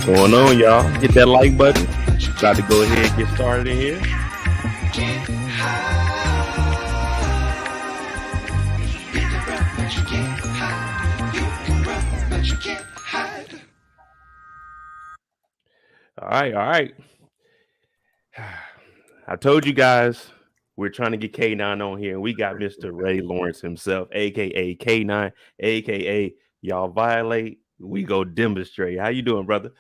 Going on, y'all? Hit that like button. About to go ahead and get started in here. All right. I told you guys we're trying to get K9 on here, and we got Mr. Rayan Lawrence himself, aka K9, aka y'all violate, we go demonstrate. How you doing, brother?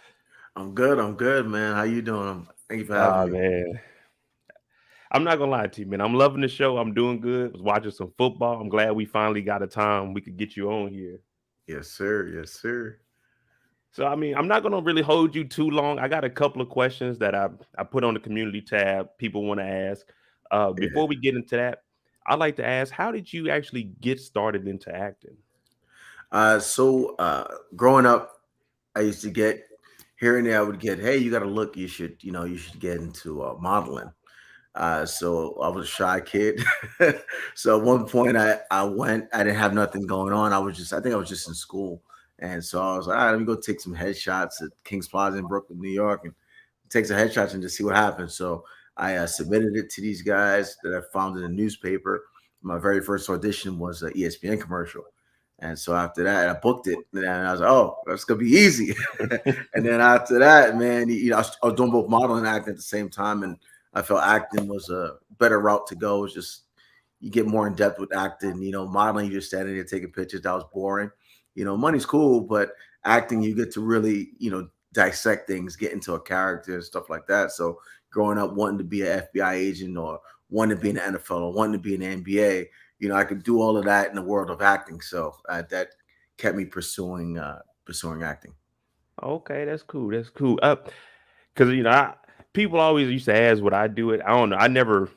I'm good, man. How you doing? Thank you for having me. Man. I'm not gonna lie to you, man. I'm loving the show. I'm doing good. Was watching some football. I'm glad we finally got a time we could get you on here. Yes, sir. So, I mean, I'm not gonna really hold you too long. I got a couple of questions that I put on the community tab. People want to ask. Before we get into that, I'd like to ask, how did you actually get started into acting? Growing up, I used to get here and there. I would get, hey, you got to look. You should get into modeling. So I was a shy kid. So at one point I went. I didn't have nothing going on. I think I was just in school, and so I was like, all right, let me go take some headshots at Kings Plaza in Brooklyn, New York, and take some headshots and just see what happens. So I submitted it to these guys that I found in the newspaper. My very first audition was an ESPN commercial. And so after that, I booked it, and I was like, "Oh, that's gonna be easy." And then after that, man, I was doing both modeling and acting at the same time, and I felt acting was a better route to go. It's just you get more in depth with acting. Modeling, you're just standing there taking pictures. That was boring. Money's cool, but acting, you get to really, dissect things, get into a character and stuff like that. So growing up wanting to be an FBI agent or wanting to be in the NFL or wanting to be in the NBA. I could do all of that in the world of acting. So that kept me pursuing acting. Okay, that's cool. Because people always used to ask would I do it. I don't know. I never,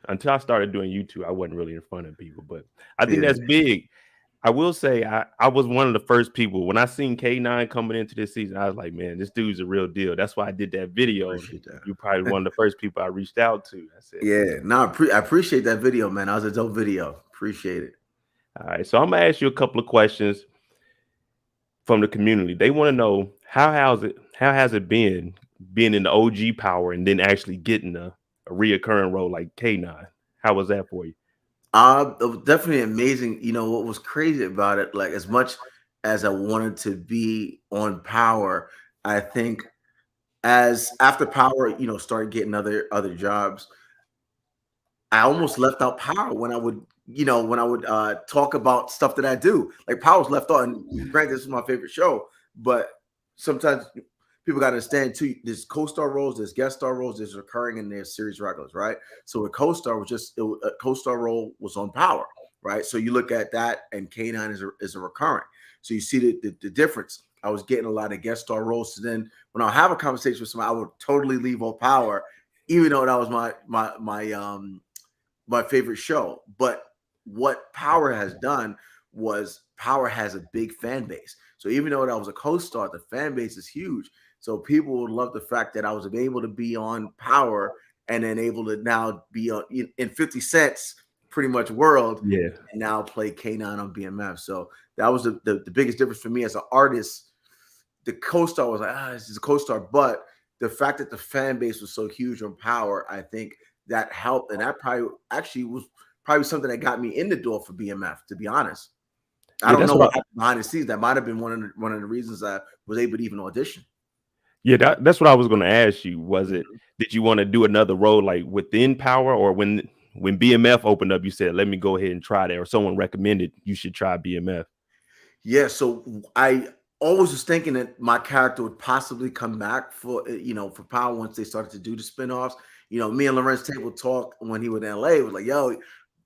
until I started doing YouTube, I wasn't really in front of people. But I think that's big. I will say I was one of the first people when I seen K9 coming into this season. I was like, man, this dude's a real deal. That's why I did that video. You're probably one of the first people I reached out to. I said, I appreciate that video, man. That was a dope video. Appreciate it. All right, so I'm gonna ask you a couple of questions from the community. They want to know how has it been being in the OG power and then actually getting a reoccurring role like K9? How was that for you? It was definitely amazing. What was crazy about it, like as much as I wanted to be on Power, I think as after Power, started getting other jobs, I almost left out Power when I would talk about stuff that I do. Like Power's left out, and granted, this is my favorite show, but sometimes people got to understand too, there's co-star roles, there's guest star roles, there's recurring, and there's series regulars, right? So a co-star a co-star role was on Power, right? So you look at that, and K9 is a recurring. So you see the difference. I was getting a lot of guest star roles. So then when I have a conversation with somebody, I would totally leave on Power, even though that was my favorite show. But what Power has done was Power has a big fan base. So even though that was a co-star, the fan base is huge. So people would love the fact that I was able to be on Power and then able to now be on in 50 Cent's pretty much world, Yeah. and now play K9 on BMF. So that was the biggest difference for me as an artist. The co-star was like, this is a co-star, but the fact that the fan base was so huge on Power, I think that helped, and that probably actually was probably something that got me in the door for BMF. To be honest, I don't know what happened behind the scenes. That might have been one of the reasons I was able to even audition. Yeah, that's what I was going to ask you. Was it, did you want to do another role like within Power, or when BMF opened up, you said, let me go ahead and try that, or someone recommended you should try BMF? Yeah, so I always was thinking that my character would possibly come back for for Power once they started to do the spinoffs. Me and Lorenz table talk when he was in LA. It was like, yo,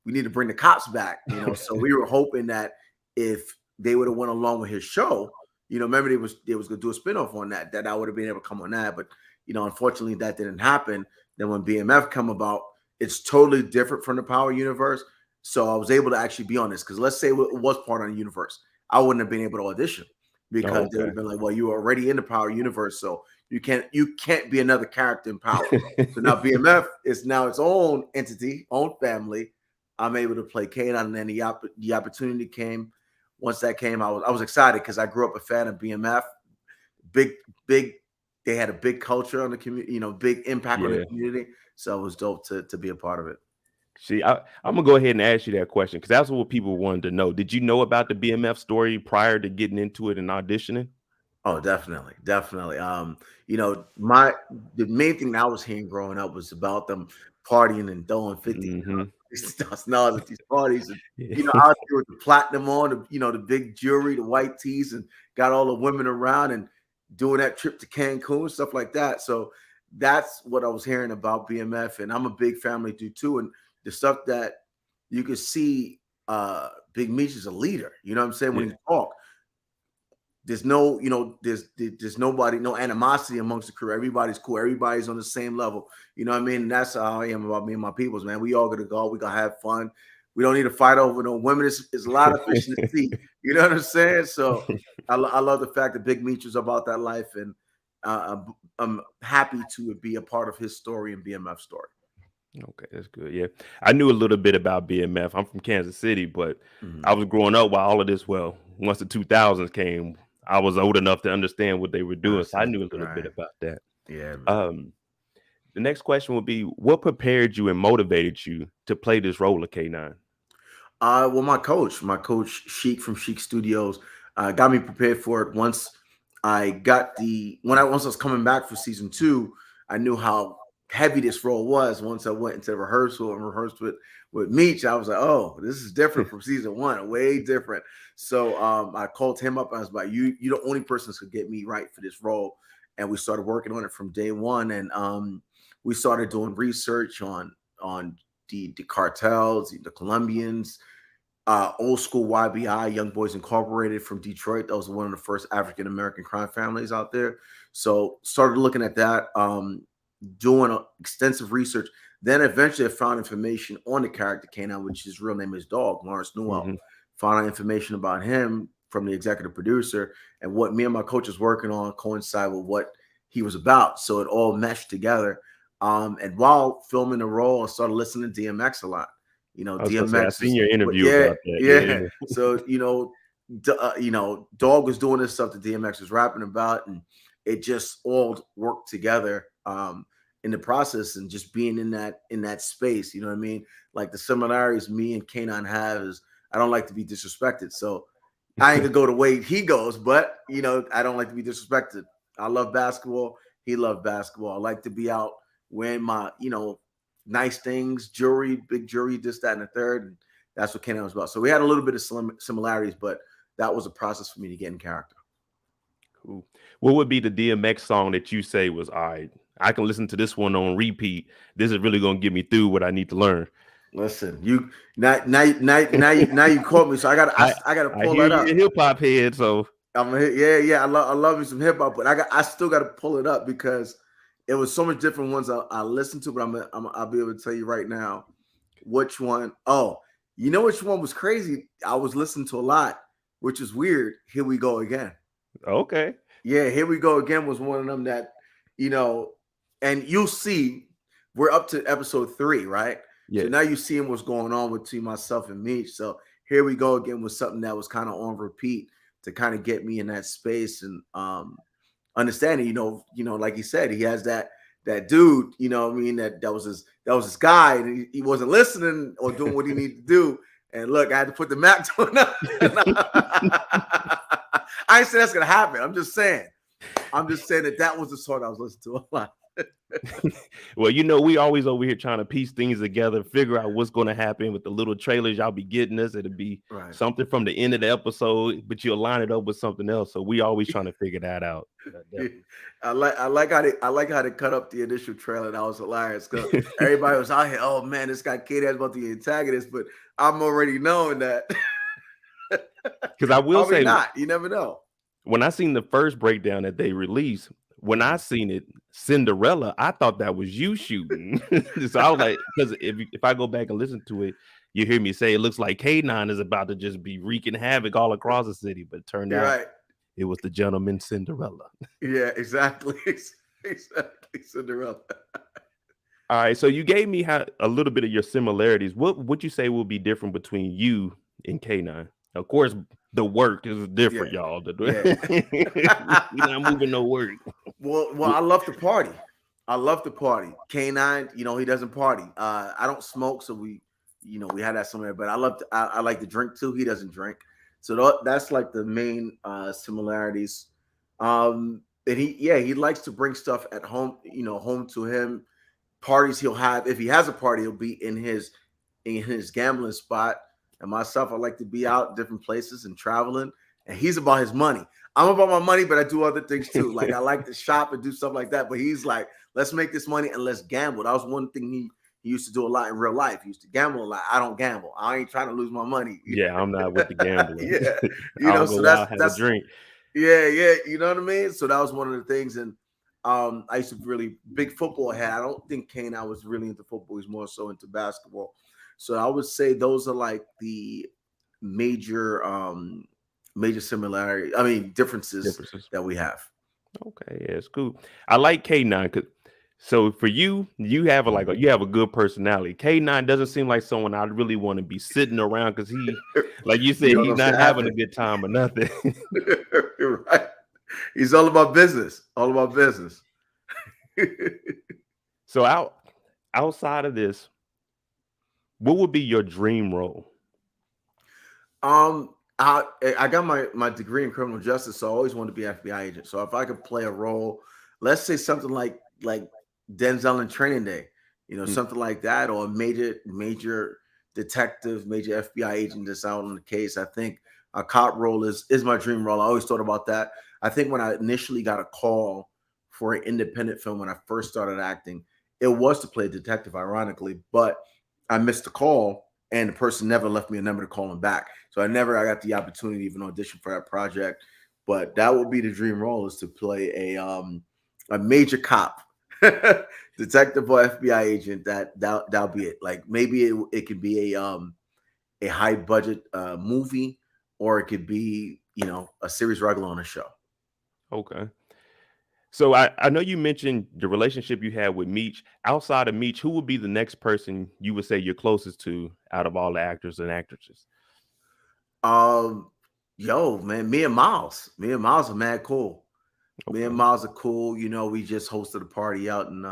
we need to bring the cops back. So we were hoping that if they would have went along with his show, remember they was going to do a spinoff on that I would have been able to come on that. But unfortunately that didn't happen. Then when BMF come about, it's totally different from the Power universe. So I was able to actually be on this, because let's say it was part of the universe, I wouldn't have been able to audition, because they would have been like, well, you were already in the Power universe, so you can't be another character in Power. So now BMF is now its own entity, own family. I'm able to play K9, and then the opportunity came. Once that came, I was excited, because I grew up a fan of BMF. Big. They had a big culture on the community, big impact on the community. So it was dope to be a part of it. See, I'm gonna go ahead and ask you that question, because that's what people wanted to know. Did you know about the BMF story prior to getting into it and auditioning? Oh, definitely. The main thing that I was hearing growing up was about them partying and throwing 50 $50,000 at these parties, and out there with the platinum on, the big jewelry, the white tees, and got all the women around and doing that trip to Cancun, stuff like that. So that's what I was hearing about BMF, and I'm a big family dude too. And the stuff that you could see, Big Meech is a leader. You know what I'm saying? When he talk, there's no, there's nobody, no animosity amongst the crew. Everybody's cool. Everybody's on the same level. You know what I mean? And that's how I am about me and my peoples, man. We all gonna go. We gonna have fun. We don't need to fight over no women. It's a lot of fish in the sea. You know what I'm saying? So I love the fact that Big Meech is about that life, and I'm happy to be a part of his story and BMF story. Okay, that's good. Yeah, I knew a little bit about BMF. I'm from Kansas City, but I was growing up while all of this. Well, once the 2000s came, I was old enough to understand what they were doing, so I knew a little bit about that. Yeah. The next question would be, what prepared you and motivated you to play this role of K9? Well, my coach Sheik from Sheik Studios, got me prepared for it. Once I was coming back for season 2, I knew how heavy this role was. Once I went into rehearsal and rehearsed with Meech, I was like, oh, this is different from season 1, way different. So I called him up. I was like, you're the only person who could get me right for this role. And we started working on it from day one. And we started doing research on the cartels, the Colombians, old school YBI, Young Boys Incorporated from Detroit. That was one of the first African-American crime families out there. So started looking at that, doing extensive research. Then eventually I found information on the character K9, which his real name is Dog, Lawrence Newell. Found out information about him from the executive producer, and what me and my coach was working on coincide with what he was about. So it all meshed together. And while filming the role, I started listening to DMX a lot. DMX. I've seen your interview about that. Yeah. So Dog was doing this stuff that DMX was rapping about, and it just all worked together in the process, and just being in that space. You know what I mean? Like the similarities me and K9 have is, I don't like to be disrespected. So I ain't gonna go the way he goes, but I don't like to be disrespected. I love basketball. He loved basketball. I like to be out wearing my, nice things, jewelry, big jewelry, this, that, and the third. And that's what K9 was about. So we had a little bit of similarities, but that was a process for me to get in character. Cool. What would be the DMX song that you say was, all right, I can listen to this one on repeat. This is really gonna get me through what I need to learn? Listen, you now you caught me, so I gotta pull that up. You're a hip hop head, so I love me some hip hop, but I still got to pull it up, because it was so much different ones I listened to. But I'll be able to tell you right now which one. Oh, which one was crazy? I was listening to a lot, which is weird. Here We Go Again. Okay. Yeah, Here We Go Again was one of them that, and you'll see we're up to episode 3, right? Yeah. So now you're seeing what's going on between myself and Meech. So Here We Go Again was something that was kind of on repeat to kind of get me in that space and understanding, like he said, he has that dude, that was his guy, and he wasn't listening or doing what he needed to do. And look, I had to put the Mac on. I ain't saying that's gonna happen. I'm just saying that was the song I was listening to a lot. Well, we always over here trying to piece things together, figure out what's going to happen with the little trailers y'all be getting us. It'll be something from the end of the episode, but you'll line it up with something else. So we always trying to figure that out. I like how they cut up the initial trailer. That was hilarious because everybody was out here. Oh man, this guy Kato is about the antagonist, but I'm already knowing that. Because I will say, not. You never know. When I seen the first breakdown that they released, when I seen it, Cinderella, I thought that was you shooting. So I was like, because if I go back and listen to it, you hear me say it looks like K9 is about to just be wreaking havoc all across the city, but it turned out it was the gentleman Cinderella. Yeah, exactly. Exactly, Cinderella. All right, so you gave me a little bit of your similarities. What would you say will be different between you and K9? Of course, the work is different, y'all. You're not moving no work. Well, I love to party. K9, he doesn't party. I don't smoke, so we had that somewhere. But I like to drink too. He doesn't drink, so that's like the main similarities. And he likes to bring stuff at home, home to him. Parties he'll have, if he has a party, he'll be in his gambling spot. And myself, I like to be out different places and traveling. And he's about his money. I'm about my money, but I do other things too. Like I like to shop and do stuff like that. But he's like, let's make this money and let's gamble. That was one thing he used to do a lot in real life. He used to gamble a lot. I don't gamble. I ain't trying to lose my money. Yeah, I'm not with the gambling. So that's a drink. Yeah, you know what I mean? So that was one of the things. And I used to really big football head. I don't think Kane I was really into football. He's more so into basketball. So I would say those are like the major similarities. I mean, differences that we have. Okay, yeah, it's cool. I like K9. So for you have a good personality. K9 doesn't seem like someone I'd really want to be sitting around because he, like you said, he's not having a good time or nothing. Right. He's all about business. All about business. So outside of this, what would be your dream role? I got my degree in criminal justice, so I always wanted to be an FBI agent. So if I could play a role, let's say something like Denzel in Training Day, something like that, or a major detective, major FBI agent that's out on the case. I think a cop role is my dream role. I always thought about that. I think when I initially got a call for an independent film when I first started acting, it was to play a detective, ironically, but I missed the call and the person never left me a number to call him back. So I got the opportunity to even audition for that project. But that would be the dream role, is to play a major cop, detective or FBI agent. That'll be it. Like maybe it could be a high budget movie, or it could be, a series regular on a show. Okay. So I know you mentioned the relationship you had with Meech. Outside of Meech, who would be the next person you would say you're closest to out of all the actors and actresses? Yo, man, me and Miles are mad cool. Okay. Me and Miles are cool. We just hosted a party out in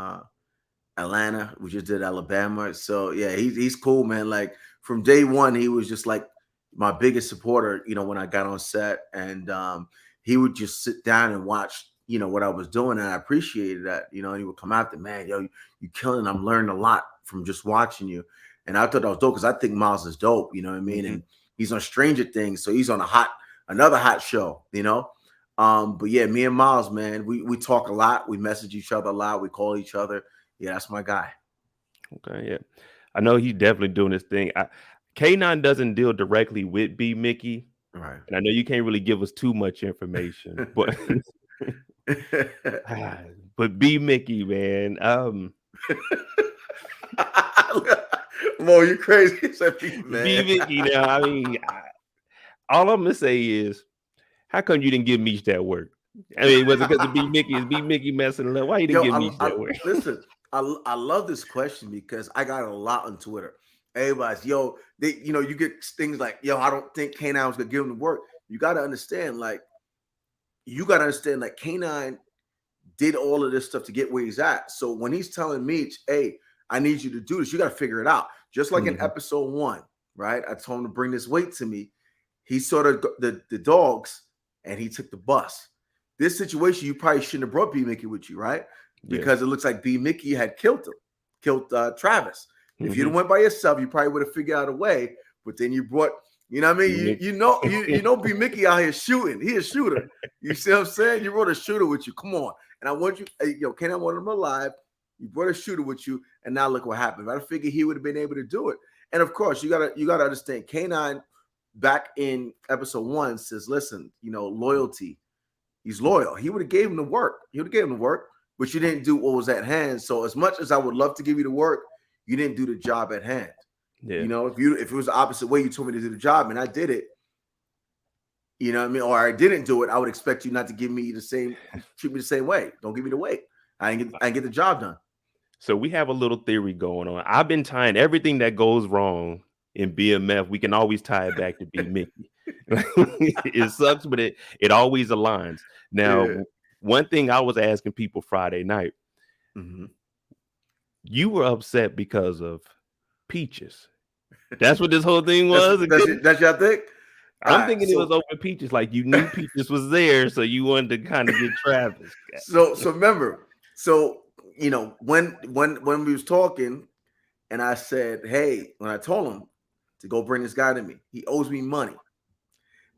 Atlanta. We just did Alabama. So yeah, he's cool, man. Like from day one, he was just like my biggest supporter, when I got on set, and he would just sit down and watch, what I was doing, and I appreciated that, and he would come out there, man, yo, you killing. I'm learning a lot from just watching you. And I thought that was dope because I think Miles is dope, you know what I mean? Mm-hmm. And he's on Stranger Things, so he's on another hot show, But yeah, me and Miles, man, we talk a lot. We message each other a lot. We call each other. Yeah, that's my guy. Okay, yeah. I know he's definitely doing this thing. K9 doesn't deal directly with B Mickey. Right. And I know you can't really give us too much information, but but B Mickey, man. Mo, you crazy. Man. B Mickey, now. I mean, all I'm gonna say is, how come you didn't give Meech that work? I mean, was it because of B Mickey? Is B Mickey messing it up? Why you didn't Yo, give me that way? listen. I love this question because I got a lot on Twitter. Everybody's you get things like, yo, I don't think K9 was gonna give him the work. You got to understand, like K9 did all of this stuff to get where he's at. So when he's telling Meech, hey, I need you to do this, you got to figure it out. Just like in episode 1, right? I told him to bring this weight to me. He saw the dogs and he took the bus. This situation, you probably shouldn't have brought B Mickey with you, right? Because it looks like B Mickey had killed Travis. If you'd have went by yourself, you probably would have figured out a way. But then you brought, you know what I mean? You know B Mickey out here shooting. He a shooter. You see what I'm saying? You brought a shooter with you. Come on. And I want you, K9 wanted him alive. You brought a shooter with you, and now look what happened. I figured he would have been able to do it. And of course, you gotta understand, K9 back in episode 1 says, listen, loyalty. He's loyal. He would have gave him the work. But you didn't do what was at hand. So as much as I would love to give you the work, you didn't do the job at hand. Yeah. If it was the opposite way, you told me to do the job and I did it. You know what I mean? Or I didn't do it. I would expect you not to treat me the same way. Don't give me the weight. I didn't get the job done. So we have a little theory going on. I've been tying everything that goes wrong in BMF. We can always tie it back to B Mickey. It sucks, but it always aligns. Now, one thing I was asking people Friday night, you were upset because of Peaches. That's what this whole thing was. That's your thing? I'm thinking it was over Peaches. Like you knew Peaches was there, so you wanted to kind of get Travis. So remember, when we was talking, and I said, hey, when I told him to go bring this guy to me, he owes me money.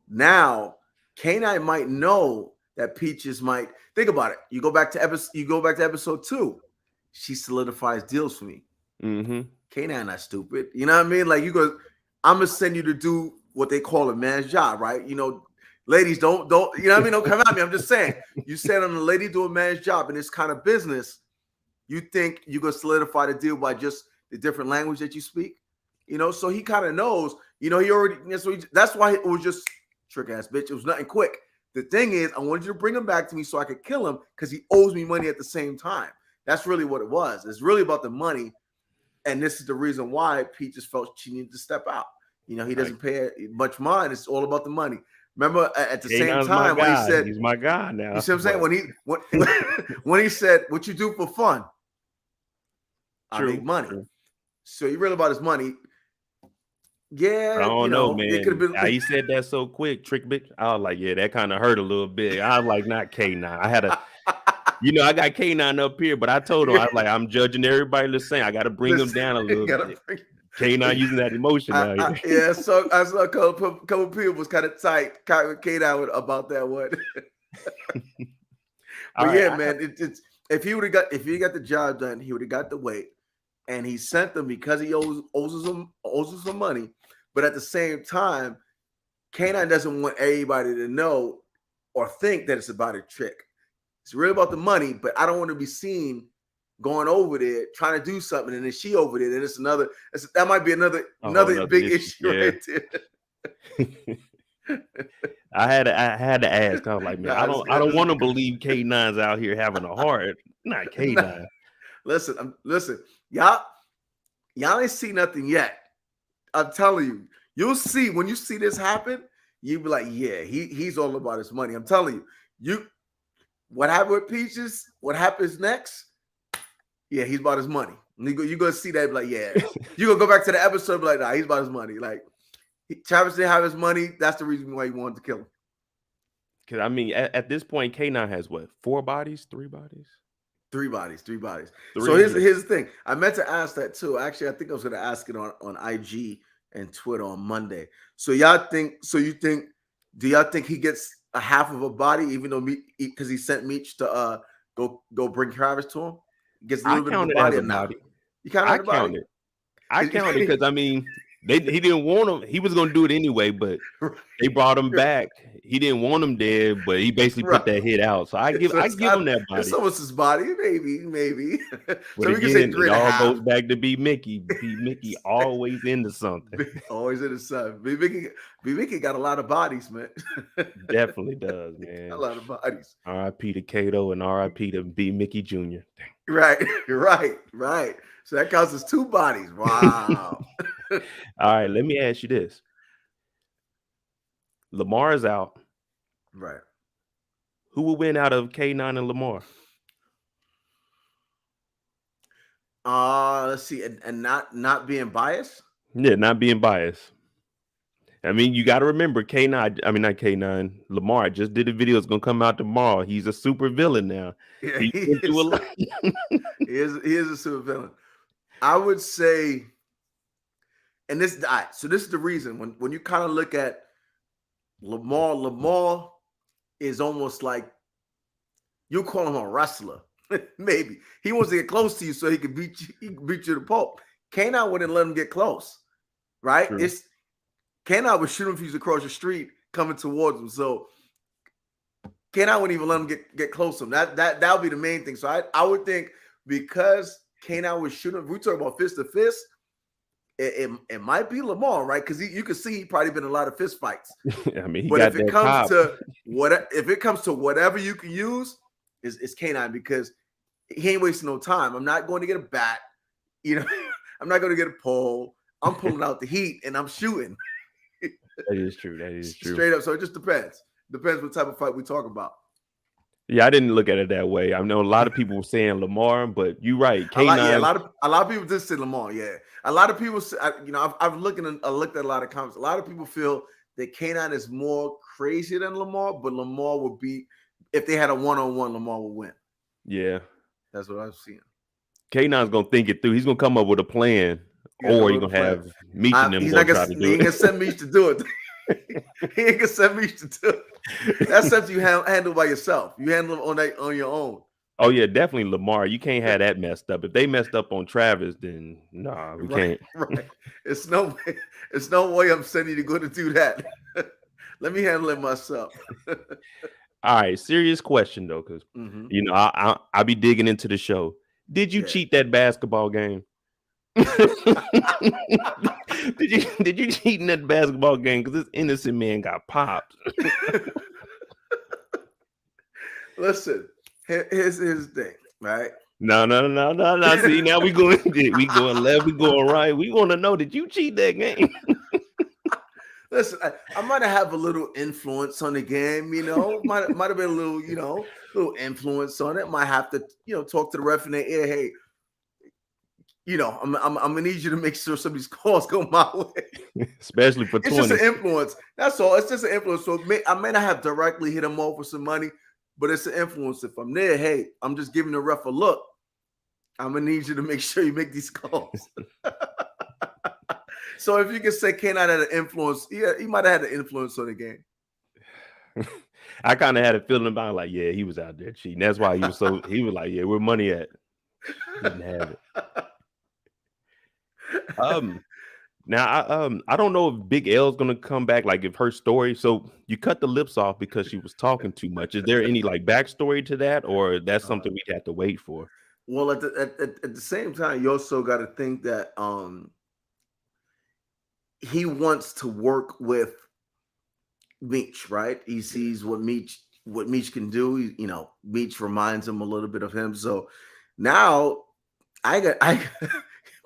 Now, K9 might know that Peaches might think about it. You go back to episode 2. She solidifies deals for me. K9 not stupid. You know what I mean? Like you go, I'm gonna send you to do what they call a man's job, right? Ladies don't you know what I mean? Don't come at me. I'm just saying. You said on a lady do a man's job in this kind of business, you think you're gonna solidify the deal by just the different language that you speak. So he kind of knows. He already. That's why it was just trick ass bitch. It was nothing quick. The thing is, I wanted you to bring him back to me so I could kill him because he owes me money at the same time. That's really what it was. It's really about the money, and this is the reason why Peaches felt she needed to step out. He doesn't pay much mind. It's all about the money. Remember, at the same time when he said, "He's my guy now." You see what I'm saying? When he said, "What you do for fun?" I make money. True. So he really about his money. Yeah, I don't know, man. It could have been. He said that so quick, trick bitch. I was like, yeah, that kind of hurt a little bit. I was like, not K9. I had a, I got K9 up here, but I told him I was like, I'm judging everybody the same. I got to bring him down a little bit. K9 using that emotion now. Yeah, so I saw a couple people was kind of tight. K9 about that one. But yeah, man, it's if he got the job done, he would have got the weight, and he sent them because he owes some money. But at the same time, K9 doesn't want everybody to know or think that it's about a trick. It's really about the money, but I don't want to be seen going over there trying to do something, and then she over there. Then it's that might be another big issue right there. I had to ask. I was like, man, I don't want to believe K9's out here having a heart. Not K9. Listen, y'all ain't see nothing yet. I'm telling you, you'll see when you see this happen. You'll be like, yeah, he's all about his money. I'm telling you, what happened with Peaches? What happens next? Yeah, he's about his money. You're gonna see that, like, yeah. You're gonna go back to the episode, be like, nah, he's about his money. Like, Travis didn't have his money. That's the reason why he wanted to kill him. Because I mean, at this point, K9 has what? 4 bodies? 3 bodies? 3 bodies. 3 bodies. So here's the thing. I meant to ask that too. Actually, I think I was going to ask it on IG and Twitter on Monday. So do y'all think he gets a half of a body, even though because he sent Meech to go bring Travis to him? Gets a little bit of a body or not? You count it as a body? I count it because I mean, He didn't want him. He was gonna do it anyway, but they brought him back. He didn't want him dead, but he basically put that hit out. So I give him that body. It's almost his body, maybe. But so we can say 3.5. It all goes back to B Mickey. B Mickey always into something. Always into something. B Mickey got a lot of bodies, man. Definitely does, man. A lot of bodies. R.I.P. to Kato and R.I.P. to B Mickey Jr. Right. So that counts as 2 bodies. Wow. All right, let me ask you this. Lamar is out. Right. Who will win out of K9 and Lamar? Let's see, and not being biased. Yeah, not being biased. I mean, you got to remember K9. I mean, not K9. Lamar just did a video. It's gonna come out tomorrow. He's a super villain now. Yeah, he is a super villain. I would say, and this is the reason when you kind of look at Lamar is almost like you call him a wrestler. Maybe he wants to get close to you so he can beat you. He can beat you to the pulp. K9 wouldn't let him get close, right? True. It's K9 would shoot him if he's across the street coming towards him. So K9 wouldn't even let him get close to him. That would be the main thing. So I would think because K9 was shooting, if we talk about fist to fist, it might be Lamar, right? Because you can see he probably been in a lot of fist fights. I mean, but if it comes to whatever you can use, it's K9 because he ain't wasting no time. I'm not going to get a bat, I'm not going to get a pole. I'm pulling out the heat and I'm shooting. That is true. Straight up. So it just depends. Depends what type of fight we talk about. Yeah, I didn't look at it that way. I know a lot of people were saying Lamar, but you're right. K9. A lot of people did say Lamar. Yeah, a lot of people. I've looked at a lot of comments. A lot of people feel that K9 is more crazy than Lamar, but Lamar would beat if they had a one-on-one. Lamar would win. Yeah, that's what I'm seeing. K9's gonna think it through. He's gonna come up with a plan, or he's gonna have Meech and them. He's not gonna send Meech to do it. He ain't gonna send Meech to do it. That's something you handle by yourself. You handle it on your own. Oh yeah, definitely Lamar. You can't have that messed up. If they messed up on Travis, then nah, we can't. Right. It's no way I'm sending you to go to do that. Let me handle it myself. All right, serious question though, because I be digging into the show. Did you cheat that basketball game? Did you cheat in that basketball game? Because this innocent man got popped. Listen, here's the thing, right? No. See, now we going left, we going right. We want to know, did you cheat that game? Listen, I might have a little influence on the game, might have been a little, little influence on it. Might have to, talk to the ref in the ear. Hey, I'm gonna need you to make sure some of these calls go my way, especially for 20. It's just an influence. That's all. It's just an influence. So I may not have directly hit him off with some money, but it's an influence. If I'm there, hey, I'm just giving the ref a look. I'm gonna need you to make sure you make these calls. So if you can say K9 had an influence, he might have had an influence on the game. I kind of had a feeling about it, like, yeah, he was out there cheating. That's why he was like, yeah, where money at? He didn't have it. Now I don't know if Big L's gonna come back, like if her story. So you cut the lips off because she was talking too much. Is there any like backstory to that, or that's something we'd have to wait for? Well, at the same time, you also got to think that he wants to work with Meech, right? He sees what Meech can do. Meech reminds him a little bit of him. So now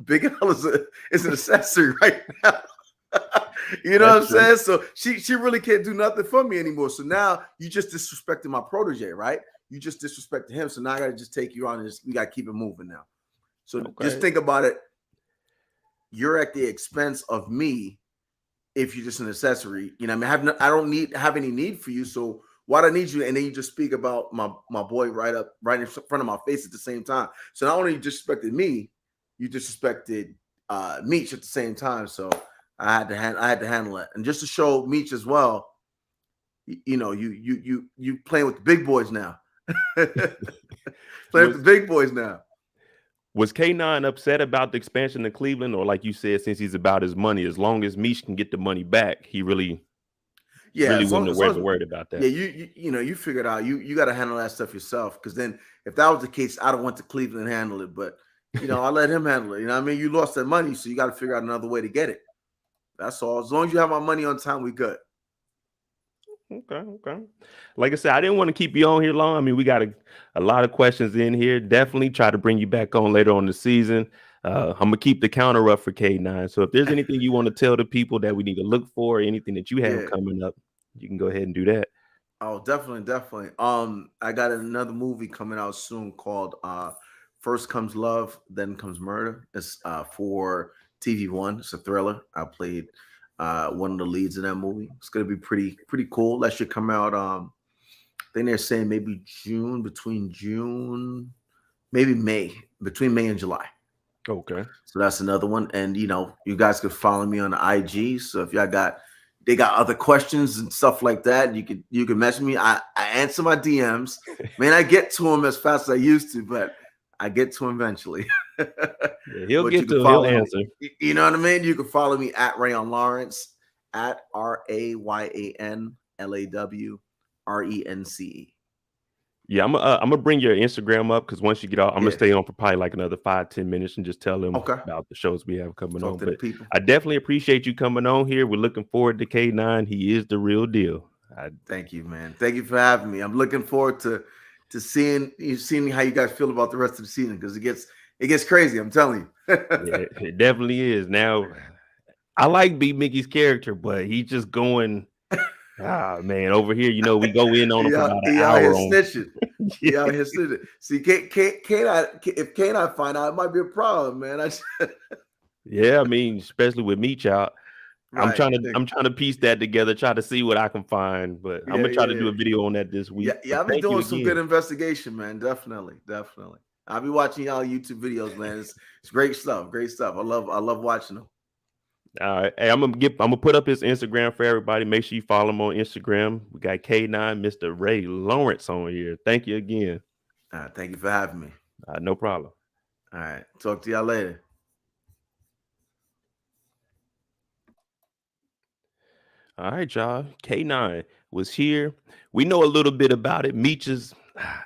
Big L is an accessory right now. You know what I'm saying? So she really can't do nothing for me anymore. So now you just disrespected my protege, right? You just disrespected him. So now I got to just take you on and we got to keep it moving now. So just think about it. You're at the expense of me if you're just an accessory. I I don't have any need for you. So why do I need you? And then you just speak about my boy right in front of my face at the same time. So not only you disrespected me, you disrespected Meech at the same time. So I had to handle it. And just to show Meech as well, you playing with the big boys now. Playing with the big boys now. Was K9 upset about the expansion to Cleveland, or like you said, since he's about his money, as long as Meech can get the money back, he really As long, wouldn't have worried about that. you figured out you got to handle that stuff yourself. Because then, if that was the case, I don't want to Cleveland handle it, but I let him handle it. You know what I mean? You lost that money, so you got to figure out another way to get it. That's all. As long as you have my money on time, we good. Okay. Like I said, I didn't want to keep you on here long. I mean, we got a lot of questions in here. Definitely try to bring you back on later on the season. I'm gonna keep the counter up for K9. So if there's anything you want to tell the people that we need to look for, anything that you have coming up, you can go ahead and do that. Oh, definitely. I got another movie coming out soon called First Comes Love, Then Comes Murder. It's for TV1. It's a thriller. I played one of the leads in that movie. It's gonna be pretty cool. That should come out. I think they're saying maybe maybe May, between May and July. Okay. So that's another one. And you guys could follow me on the IG. So if y'all got other questions and stuff like that, you can message me. I answer my DMs. Man, I get to them as fast as I used to, but I get to them eventually. He'll get to he'll answer. You know what I mean? You can follow me at Rayan Lawrence, at RayanLawrence. Yeah, I'm gonna bring your Instagram up because once you get off, I'm gonna stay on for probably like another 5-10 minutes and just tell them about the shows we have coming on. But I definitely appreciate you coming on here. We're looking forward to K9. He is the real deal. Thank you, man. Thank you for having me. I'm looking forward to seeing how you guys feel about the rest of the season, because it gets crazy. I'm telling you. It definitely is. Now, I like B Mickey's character, but he's just going. Man, over here, we go in on him for about an hour. Snitching. Yeah, he's snitching. See, if K9 find out, it might be a problem, man. Yeah, I mean, especially with Meech out. Right. I'm trying to piece that together, try to see what I can find. But I'm gonna try to do a video on that this week. Yeah, I've been doing some good investigation, man. Definitely. I'll be watching y'all YouTube videos, man. It's great stuff. I love watching them. All right. Hey, I'm gonna put up his Instagram for everybody. Make sure you follow him on Instagram. We got K9, Mr. Rayan Lawrence on here. Thank you again. Thank you for having me. No problem. All right. Talk to y'all later. All right, y'all. K9 was here. We know a little bit about it. Meech is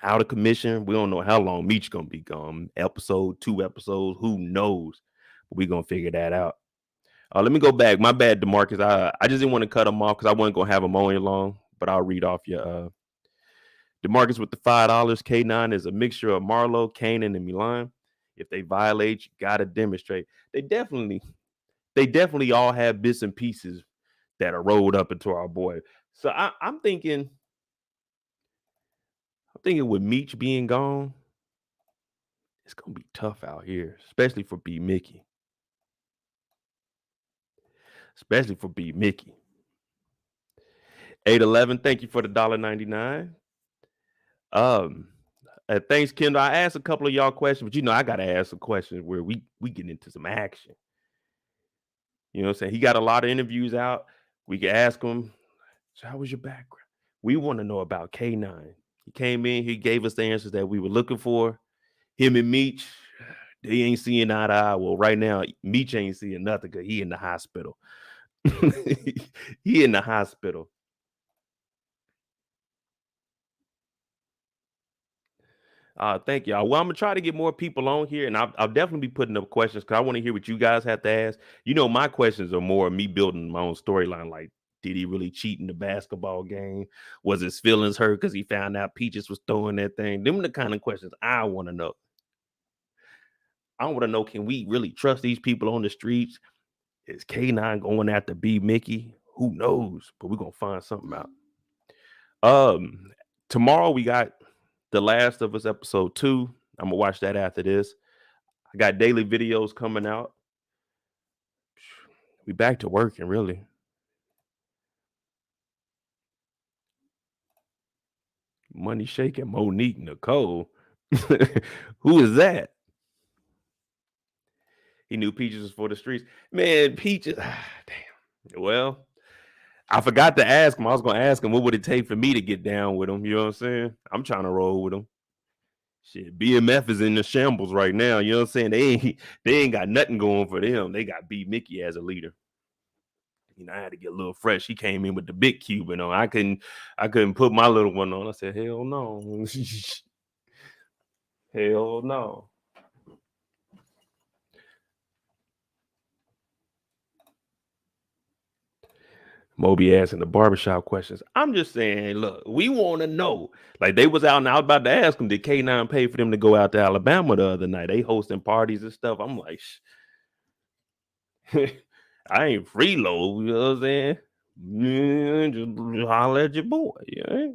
out of commission. We don't know how long Meech gonna be gone. Episode, 2 episodes, who knows? But we're gonna figure that out. Let me go back. My bad, DeMarcus. I just didn't want to cut him off because I wasn't going to have him on here long, but I'll read off your DeMarcus with the $5. K9 is a mixture of Marlo, Kanan, and Milan. If they violate, you got to demonstrate. They definitely all have bits and pieces that are rolled up into our boy. So I'm thinking with Meech being gone, it's going to be tough out here, especially for B Mickey. Especially for B Mickey. 811, thank you for the $1.99. Thanks, Kendall. I asked a couple of y'all questions, but I gotta ask some questions where we get into some action. You know what I'm saying? He got a lot of interviews out. We can ask him, so how was your background? We want to know about K9. He came in, he gave us the answers that we were looking for. Him and Meech, they ain't seeing eye to eye. Well, right now, Meech ain't seeing nothing because he in the hospital. He in the hospital. Thank y'all. Well, I'm gonna try to get more people on here, and I'll definitely be putting up questions because I want to hear what you guys have to ask. My questions are more me building my own storyline. Like, did he really cheat in the basketball game? Was his feelings hurt because he found out Peaches was throwing that thing? Them are the kind of questions I want to know. I want to know, can we really trust these people on the streets? Is K9 going after B Mickey? Who knows? But we're gonna find something out. Tomorrow we got The Last of Us episode 2. I'm gonna watch that after this. I got daily videos coming out. We back to working, really. Money shaking Monique Nicole. Who is that? He knew Peaches was for the streets. Man, Peaches. Damn. Well, I forgot to ask him. I was going to ask him what would it take for me to get down with him. You know what I'm saying? I'm trying to roll with him. Shit, BMF is in the shambles right now. You know what I'm saying? They ain't got nothing going for them. They got B Mickey as a leader. You know, I had to get a little fresh. He came in with the big Cuban on. I couldn't put my little one on. I said, hell no. Hell no. Moby asking the barbershop questions. I'm just saying, look, we want to know. Like they was out and I was about to ask them, did K9 pay for them to go out to Alabama the other night? They hosting parties and stuff. I'm like, I ain't freeload, you know what I'm saying? Yeah, just holler at your boy, yeah.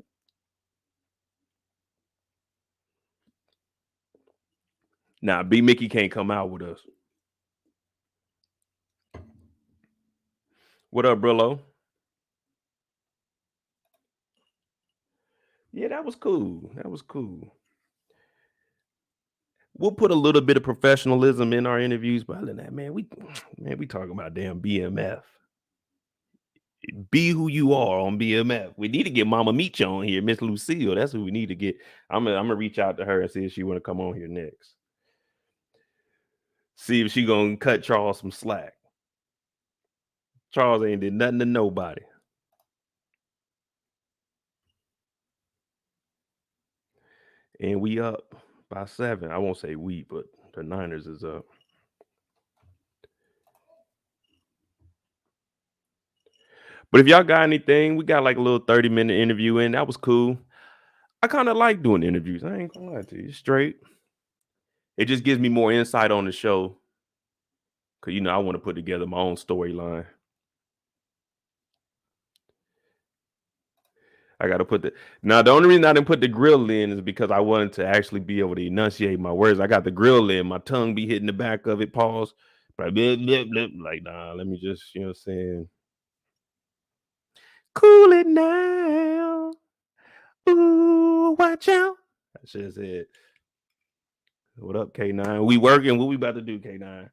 Nah, B Mickey can't come out with us. What up, Brillo? Yeah, that was cool. That was cool. We'll put a little bit of professionalism in our interviews, but other than that, man, we talking about damn BMF. Be who you are on BMF. We need to get Mama Meech on here, Miss Lucille. That's who we need to get. I'm gonna reach out to her and see if she want to come on here next. See if she gonna cut Charles some slack. Charles ain't did nothing to nobody. And we up by 7. I won't say we, but the Niners is up. But if y'all got anything, we got like a little 30-minute interview in. That was cool. I kind of like doing interviews. I ain't gonna lie to you. Straight. It just gives me more insight on the show. Cause you know, I want to put together my own storyline. I gotta put the only reason I didn't put the grill in is because I wanted to actually be able to enunciate my words. I got the grill in, my tongue be hitting the back of it, pause. Like, nah, let me just, you know what I'm saying? Cool it now. Ooh, watch out. I should have said, what up, K9? We working. What we about to do, K9?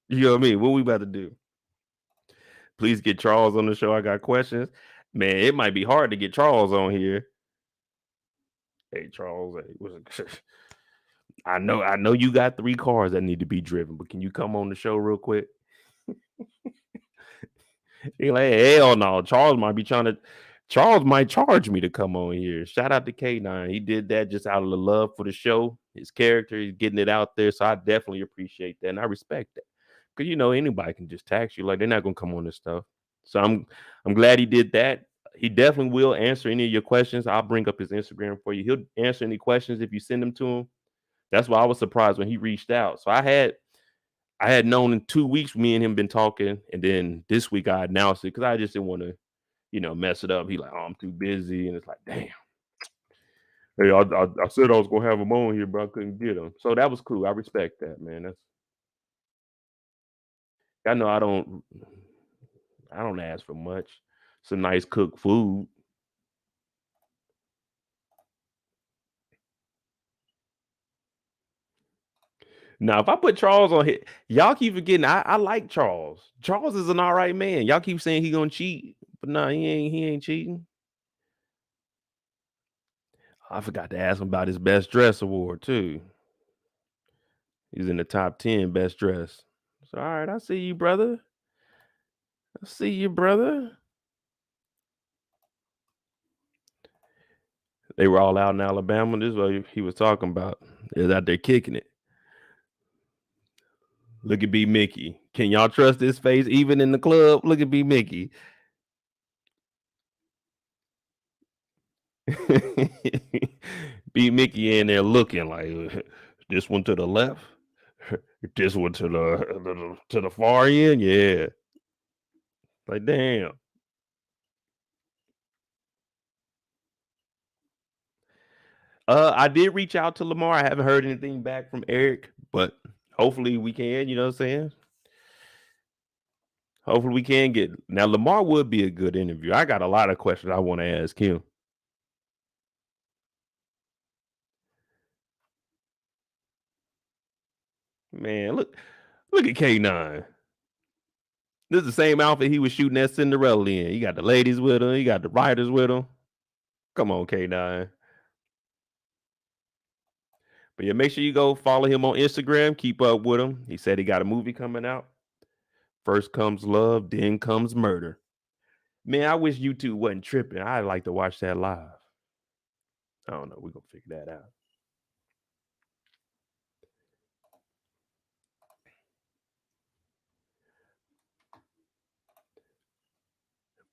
You know what I mean? What we about to do? Please get Charles on the show. I got questions. Man, it might be hard to get Charles on here. Hey, Charles. Hey, I know you got 3 cars that need to be driven, but can you come on the show real quick? He like, hell no. Charles might charge me to come on here. Shout out to K9. He did that just out of the love for the show. His character, he's getting it out there. So I definitely appreciate that. And I respect that. Because you know, anybody can just tax you. Like they're not gonna come on this stuff. So I'm glad he did that. He definitely will answer any of your questions. I'll bring up his Instagram for you. He'll answer any questions if you send them to him. That's why I was surprised when he reached out. So I had known in 2 weeks me and him been talking, and then this week I announced it because I just didn't want to, you know, mess it up. He like, oh, I'm too busy, and it's like, damn. Hey, I said I was gonna have him on here, but I couldn't get him. So that was cool. I respect that, man. I know I don't ask for much. Some nice cooked food. Now, if I put Charles on here, y'all keep forgetting I like Charles. Charles is an all right man. Y'all keep saying he gonna cheat, but no, he ain't cheating. I forgot to ask him about his best dress award too. He's in the top 10 best dress. So all right, I see you, brother. I see you, brother. They were all out in Alabama. This is what he was talking about. Is out there kicking it. Look at B Mickey. Can y'all trust his face even in the club? Look at B Mickey. B Mickey in there looking like this one to the left, this one to the far end. Yeah, like damn. I did reach out to Lamar. I haven't heard anything back from Eric, but hopefully we can. You know what I'm saying? Hopefully we can get. Now Lamar would be a good interview. I got a lot of questions I want to ask him. Man, look at K9. This is the same outfit he was shooting that Cinderella in. He got the ladies with him. He got the writers with him. Come on, K9. But yeah, make sure you go follow him on Instagram. Keep up with him. He said he got a movie coming out. First comes love, then comes murder. Man, I wish YouTube wasn't tripping. I'd like to watch that live. I don't know. We're going to figure that out.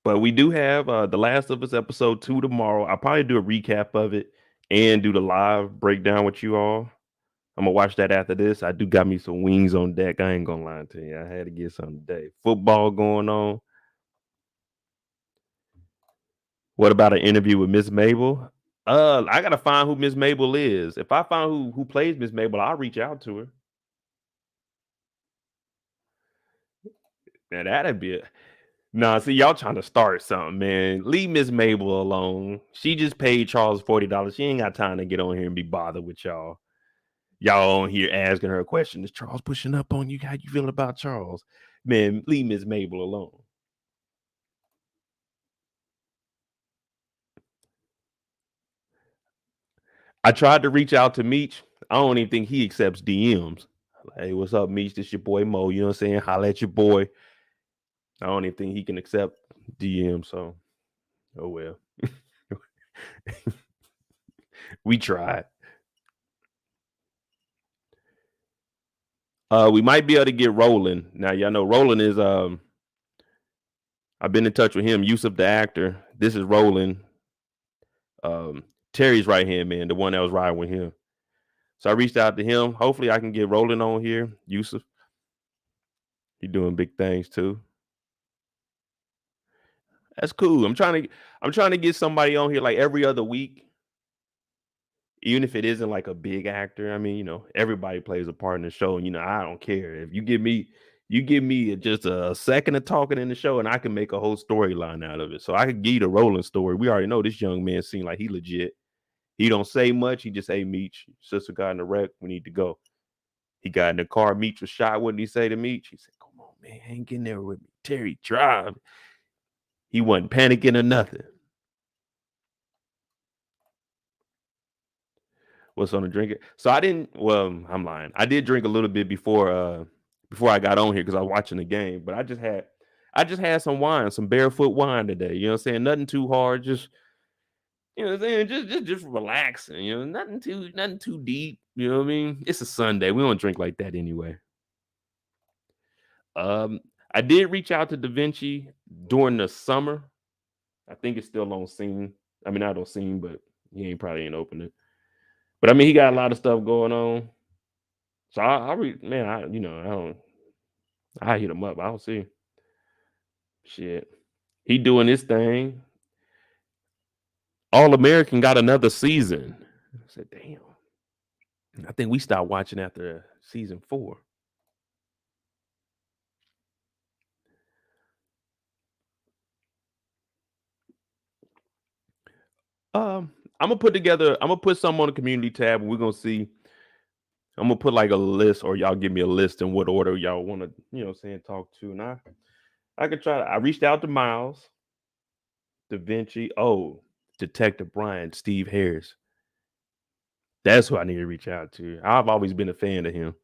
But we do have The Last of Us episode 2 tomorrow. I'll probably do a recap of it and do the live breakdown with you all. I'm gonna watch that after this. I do got me some wings on deck. I ain't gonna lie to you. I had to get something today. Football going on. What about an interview with Miss Mabel? I gotta find who Miss Mabel is. If I find who plays Miss Mabel, I'll reach out to her. Now that'd be it. Nah, see, y'all trying to start something, man. Leave Miss Mabel alone. She just paid Charles $40. She ain't got time to get on here and be bothered with y'all. Y'all on here asking her a question. Is Charles pushing up on you? How you feel about Charles? Man, leave Miss Mabel alone. I tried to reach out to Meech. I don't even think he accepts DMs. Hey, what's up, Meech? This your boy Mo. You know what I'm saying? Holla at your boy. I don't even think he can accept DMs. So, oh well. We tried. We might be able to get Roland. Now, y'all know Roland is I've been in touch with him, Yusuf the actor. This is Roland. Terry's right hand man, the one that was riding with him. So I reached out to him. Hopefully I can get Roland on here. Yusuf. He doing big things too. That's cool. I'm trying to get somebody on here like every other week. Even if it isn't like a big actor. I mean, you know, everybody plays a part in the show, and you know, I don't care. If you give me just a second of talking in the show, and I can make a whole storyline out of it. So I could give you the Roland story. We already know this young man seemed like he legit. He don't say much. He just say, Meech, sister got in the wreck. We need to go. He got in the car. Meech was shot. What did he say to Meech? He said, come on, man, hang in there with me. Terry, drive. He wasn't panicking or nothing. What's on the drink? So I didn't. Well, I'm lying. I did drink a little bit before I got on here because I was watching the game. But I just had some wine, some barefoot wine today. You know what I'm saying? Nothing too hard. Just you know what I'm saying? Just relaxing. You know, nothing too deep. You know what I mean? It's a Sunday. We don't drink like that anyway. I did reach out to Da Vinci during the summer. I think it's still on scene. I mean, not on scene, but he probably ain't opened it. But I mean, he got a lot of stuff going on. So I hit him up. I'll see. Shit. He doing his thing. All American got another season. I said, damn. I think we stopped watching after season 4. I'm gonna put some on the community tab and we're gonna see. I'm gonna put like a list, or y'all give me a list in what order y'all want to, you know, saying talk to. And I could try. I reached out to Miles, Da Vinci, Detective Brian, Steve Harris. That's who I need to reach out to. I've always been a fan of him.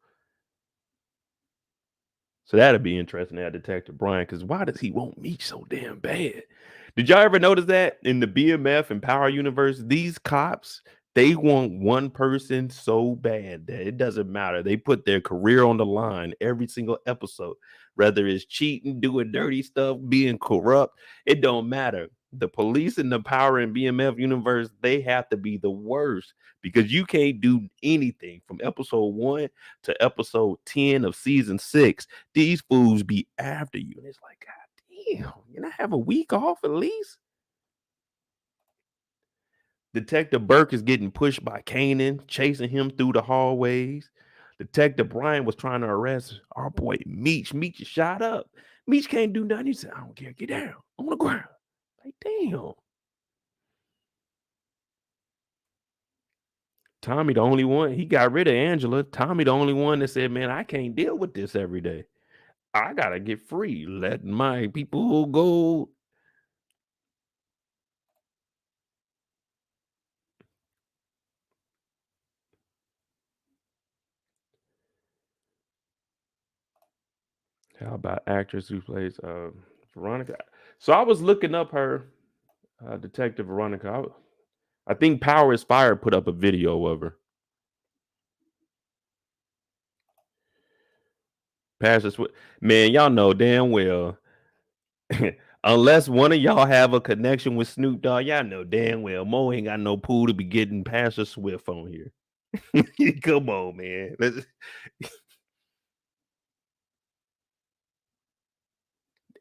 So that'd be interesting to have Detective Brian, because why does he want Meech so damn bad? Did y'all ever notice that in the BMF and Power universe, these cops, they want one person so bad that it doesn't matter. They put their career on the line every single episode, whether it's cheating, doing dirty stuff, being corrupt, it don't matter. The police in the Power and BMF universe, they have to be the worst, because you can't do anything from episode 1 to episode 10 of season 6. These fools be after you. And it's like, God damn, can I have a week off at least? Detective Burke is getting pushed by Kanan, chasing him through the hallways. Detective Brian was trying to arrest our boy Meech. Meech is shot up. Meech can't do nothing. He said, I don't care. Get down on the ground. Like, damn. Tommy, the only one, he got rid of Angela. Tommy, the only one that said, man, I can't deal with this every day. I gotta get free. Let my people go. How about actress who plays Veronica? So I was looking up her, Detective Veronica. I think Power is Fire put up a video of her. Pastor Swift. Man, y'all know damn well. Unless one of y'all have a connection with Snoop Dogg, y'all know damn well Mo ain't got no pool to be getting Pastor Swift on here. Come on, man.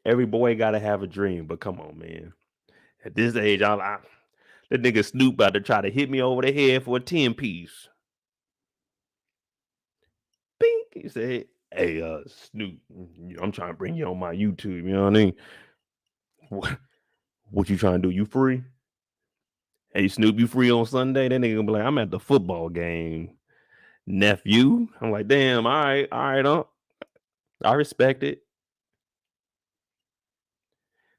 Every boy gotta have a dream, but come on, man. At this age, that nigga Snoop about to try to hit me over the head for a 10-piece. Bink. He said, "Hey, Snoop, I'm trying to bring you on my YouTube. You know what I mean? What you trying to do? You free? Hey, Snoop, you free on Sunday?" That nigga gonna be like, "I'm at the football game, nephew." I'm like, "Damn, all right, I respect it."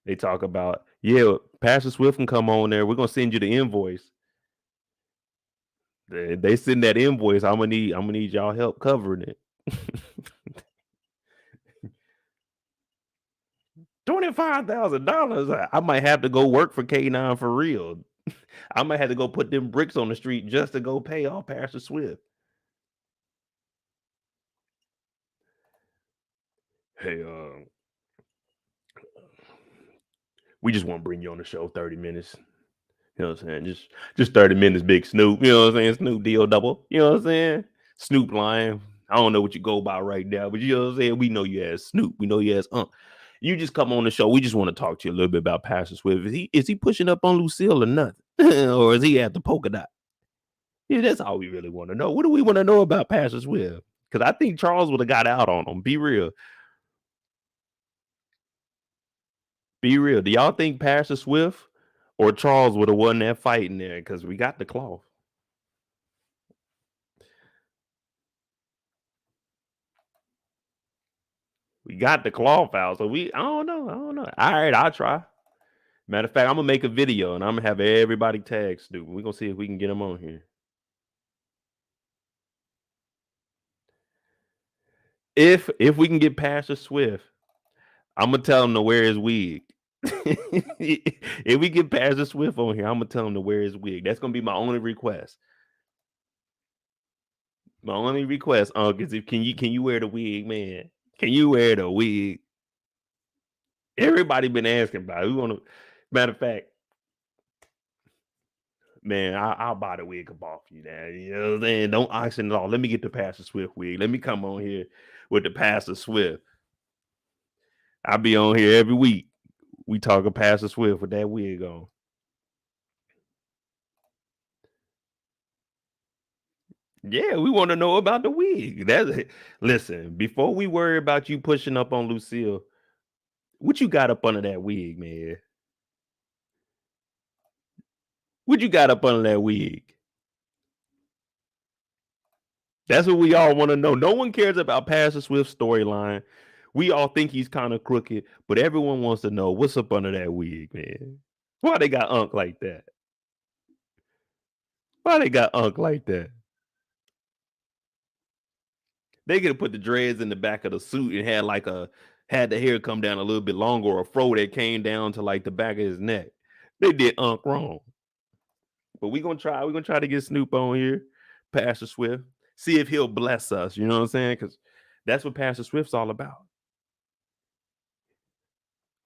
They talk about, yeah, Pastor Swift can come on there. We're gonna send you the invoice. They send that invoice. I'm gonna need y'all help covering it. $25,000. I might have to go work for K9 for real. I might have to go put them bricks on the street just to go pay off Pastor Swift. Hey, we just want to bring you on the show 30 minutes. You know what I'm saying? Just 30 minutes, Big Snoop. You know what I'm saying? Snoop deal double. You know what I'm saying? Snoop lying. I don't know what you go by right now, but you know what I'm saying? We know you as Snoop. We know you as You just come on the show. We just want to talk to you a little bit about Pastor Swift. Is he pushing up on Lucille or nothing? Or is he at the polka dot? Yeah, that's all we really want to know. What do we want to know about Pastor Swift? Because I think Charles would have got out on him. Be real. Be real. Do y'all think Pastor Swift or Charles would have won that fight in there? Because we got the cloth. We got the cloth out. So I don't know. All right, I'll try. Matter of fact, I'm gonna make a video and I'm gonna have everybody tag Snoop. We're gonna see if we can get him on here. If we can get Pastor Swift, I'm gonna tell him to wear his wig. If we get Pastor Swift on here, I'm gonna tell him to wear his wig. That's gonna be my only request. My only request, is if can you wear the wig, man? Can you wear the wig? Everybody been asking about it. We want to. Matter of fact, man, I'll buy the wig up off you now. You know what I'm saying? Don't auction it all. Let me get the Pastor Swift wig. Let me come on here with the Pastor Swift. I'll be on here every week. We talking Pastor Swift with that wig on. Yeah, we want to know about the wig. Listen, before we worry about you pushing up on Lucille, what you got up under that wig, man? What you got up under that wig? That's what we all want to know. No one cares about Pastor Swift's storyline. We all think he's kind of crooked, but everyone wants to know what's up under that wig, man. Why they got Unc like that? Why they got Unc like that? They could have put the dreads in the back of the suit and had the hair come down a little bit longer, or a fro that came down to like the back of his neck. They did Unc wrong. But we're gonna try to get Snoop on here, Pastor Swift. See if he'll bless us. You know what I'm saying? Because that's what Pastor Swift's all about.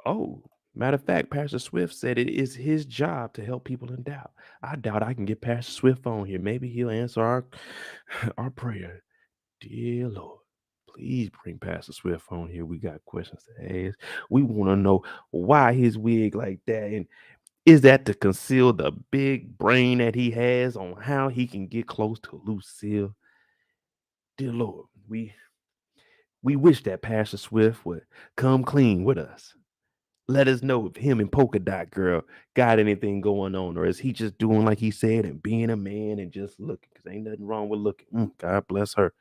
Oh, matter of fact, Pastor Swift said it is his job to help people in doubt. I doubt I can get Pastor Swift on here. Maybe he'll answer our prayer. Dear Lord, please bring Pastor Swift on here. We got questions to ask. We want to know why his wig like that, and is that to conceal the big brain that he has on how he can get close to Lucille? Dear Lord, we wish that Pastor Swift would come clean with us. Let us know if him and Polka Dot Girl got anything going on, or is he just doing like he said and being a man and just looking? Because ain't nothing wrong with looking. God bless her.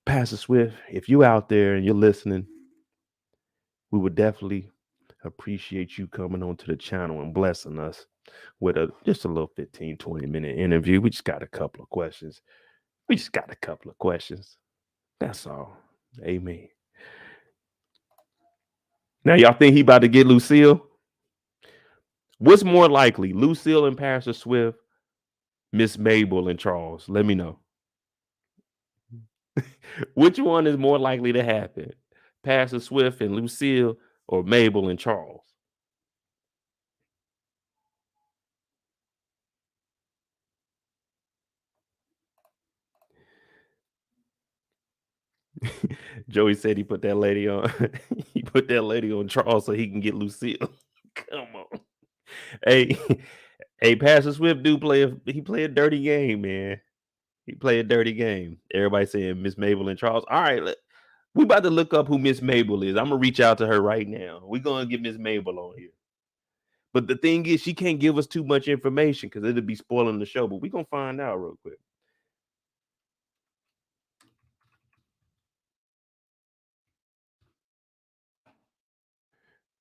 Pastor Swift, if you out there and you're listening, we would definitely appreciate you coming onto the channel and blessing us with just a little 15-20 minute interview. We just got a couple of questions. That's all. Amen. Now, y'all think he about to get Lucille? What's more likely, Lucille and Pastor Swift, Miss Mabel and Charles? Let me know. Which one is more likely to happen? Pastor Swift and Lucille or Mabel and Charles? Joey said he put that lady on. He put that lady on Charles so he can get Lucille. Come on. Hey, hey, Pastor Swift do play a dirty game, man. He play a dirty game. Everybody saying Miss Mabel and Charles. All right, we about to look up who Miss Mabel is. I'm gonna reach out to her right now. We're gonna get Miss Mabel on here. But the thing is, she can't give us too much information because it'll be spoiling the show. But we're gonna find out real quick.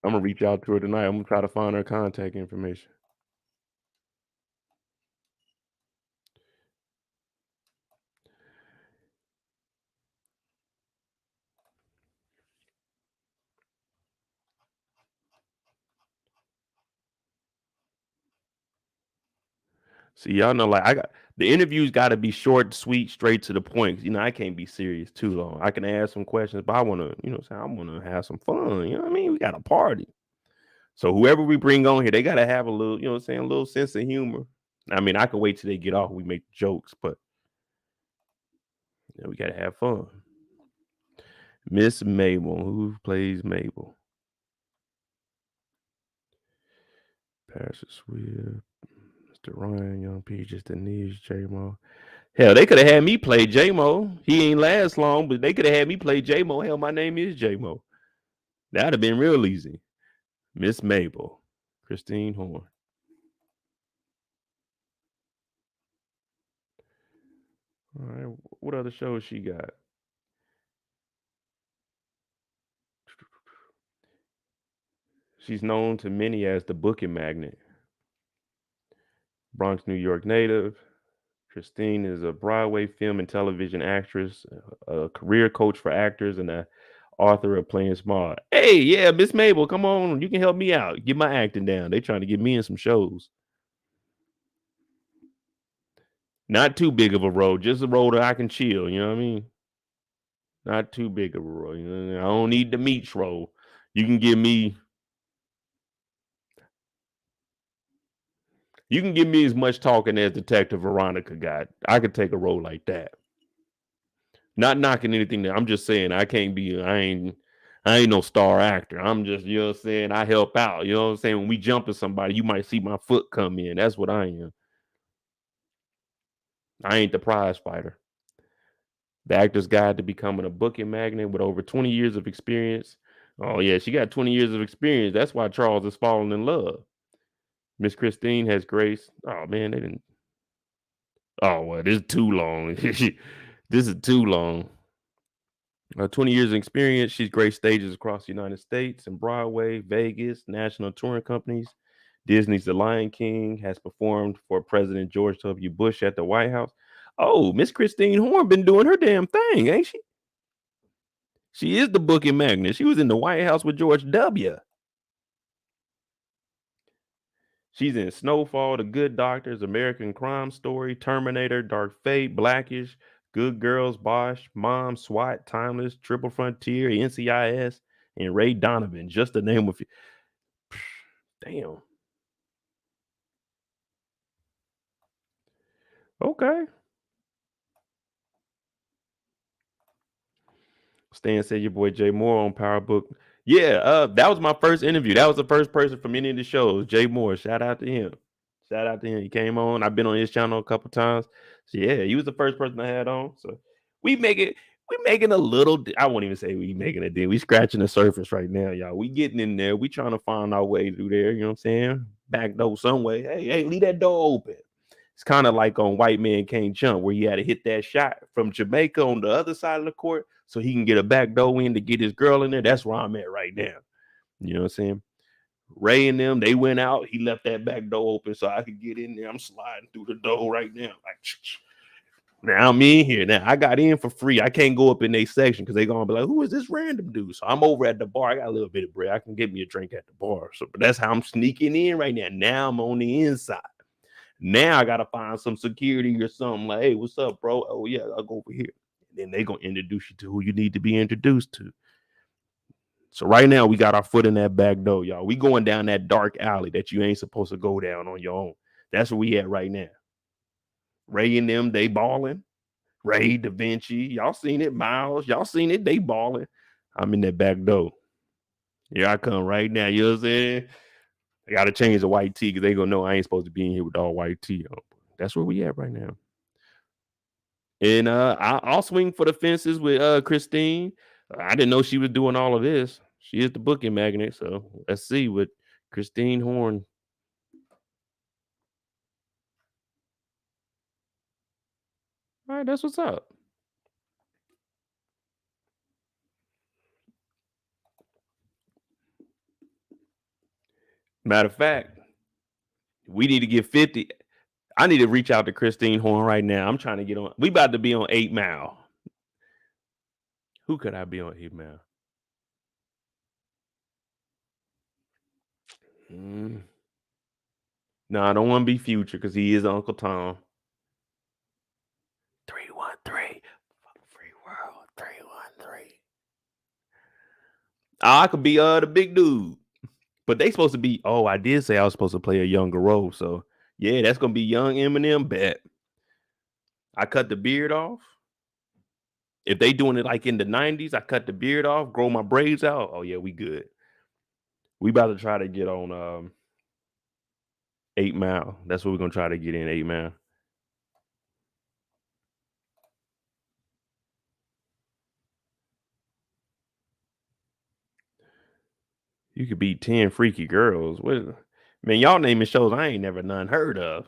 I'm gonna reach out to her tonight. I'm gonna try to find her contact information. See, y'all know, like the interviews got to be short, sweet, straight to the point. You know, I can't be serious too long. I can ask some questions, but I want to, I want to have some fun. You know what I mean? We got a party. So whoever we bring on here, they got to have a little, a little sense of humor. I mean, I can wait till they get off. We make jokes, but we got to have fun. Miss Mabel, who plays Mabel? Pastor Swift, Mr. Ryan, Young Peaches, Denise, J-Mo. Hell, they could have had me play J-Mo. He ain't last long, but they could have had me play J-Mo. Hell, my name is J-Mo. That'd have been real easy. Miss Mabel, Christine Horn. All right, what other shows she got? She's known to many as the booking magnet. Bronx, New York native. Christine is a Broadway film and television actress, a career coach for actors, and a author of Playing Small. Hey, yeah, Miss Mabel, come on, you can help me out. Get my acting down. They trying to get me in some shows. Not too big of a role, just a role that I can chill. You know what I mean? Not too big of a role. You know, I don't need the Meech role. You can give me. You can give me as much talking as Detective Veronica got. I could take a role like that. Not knocking anything there. I'm just saying I can't be. I ain't no star actor. I'm just, you know what I'm saying, I help out. You know what I'm saying? When we jump at somebody, you might see my foot come in. That's what I am. I ain't the prize fighter. The Actor's Guide to Becoming a Booking Magnet with over 20 years of experience. Oh, yeah, she got 20 years of experience. That's why Charles is falling in love. Miss Christine has grace. Oh, man, they didn't. Oh, well, this is too long. This is too long. 20 years of experience. She's graced stages across the United States and Broadway, Vegas, national touring companies. Disney's The Lion King, has performed for President George W. Bush at the White House. Oh, Miss Christine Horn been doing her damn thing, ain't she? She is the booking magnet. She was in the White House with George W. She's in Snowfall, The Good Doctors, American Crime Story, Terminator, Dark Fate, Blackish, Good Girls, Bosch, Mom, SWAT, Timeless, Triple Frontier, NCIS, and Ray Donovan. Just to name a few. Damn. Okay. Stan said your boy Jay Moore on Power Book. Yeah, that was my first interview. That was the first person from any of the shows. Jay Moore. Shout out to him. Shout out to him. He came on. I've been on his channel a couple times. So yeah, he was the first person I had on. So we making a little. I won't even say we making a deal. We scratching the surface right now, y'all. We getting in there. We trying to find our way through there. You know what I'm saying? Back door some way. Hey, leave that door open. It's kind of like on White Man Can't Jump, where he had to hit that shot from Jamaica on the other side of the court so he can get a back door in to get his girl in there. That's where I'm at right now. You know what I'm saying? Ray and them, they went out. He left that back door open so I could get in there. I'm sliding through the door right now. Like, Now I'm in here. Now I got in for free. I can't go up in their section because they're gonna be like, "Who is this random dude?" So I'm over at the bar. I got a little bit of bread. I can get me a drink at the bar. So but that's how I'm sneaking in right now. Now I'm on the inside. Now I gotta find some security or something. Like, hey, what's up, bro? Oh yeah, I'll go over here. And then they gonna introduce you to who you need to be introduced to. So right now we got our foot in that back door, y'all. We going down that dark alley that you ain't supposed to go down on your own. That's where we at right now. Ray and them, they balling. Ray, Da Vinci, y'all seen it. Miles, y'all seen it. They balling. I'm in that back door. Here I come right now. You know what I'm saying? I gotta change the white tee because they gonna know I ain't supposed to be in here with all white tee on. That's where we at right now. And I'll swing for the fences with Christine. I didn't know she was doing all of this. She is the booking magnet. So let's see what Christine Horn. All right, that's what's up. Matter of fact, we need to get 50. I need to reach out to Christine Horn right now. I'm trying to get on. We about to be on 8 Mile. Who could I be on 8 Mile? No, I don't want to be Future because he is Uncle Tom. 313. Free world. 313. I could be the big dude. But they supposed to be. Oh, I did say I was supposed to play a younger role. So yeah, that's gonna be young Eminem. Bet. I cut the beard off. If they doing it like in the 90s, I cut the beard off, grow my braids out. Oh yeah, we good. We about to try to get on 8 Mile. That's what we're gonna try to get in 8 Mile. You could beat 10 freaky girls. What man, y'all naming shows I ain't never none heard of.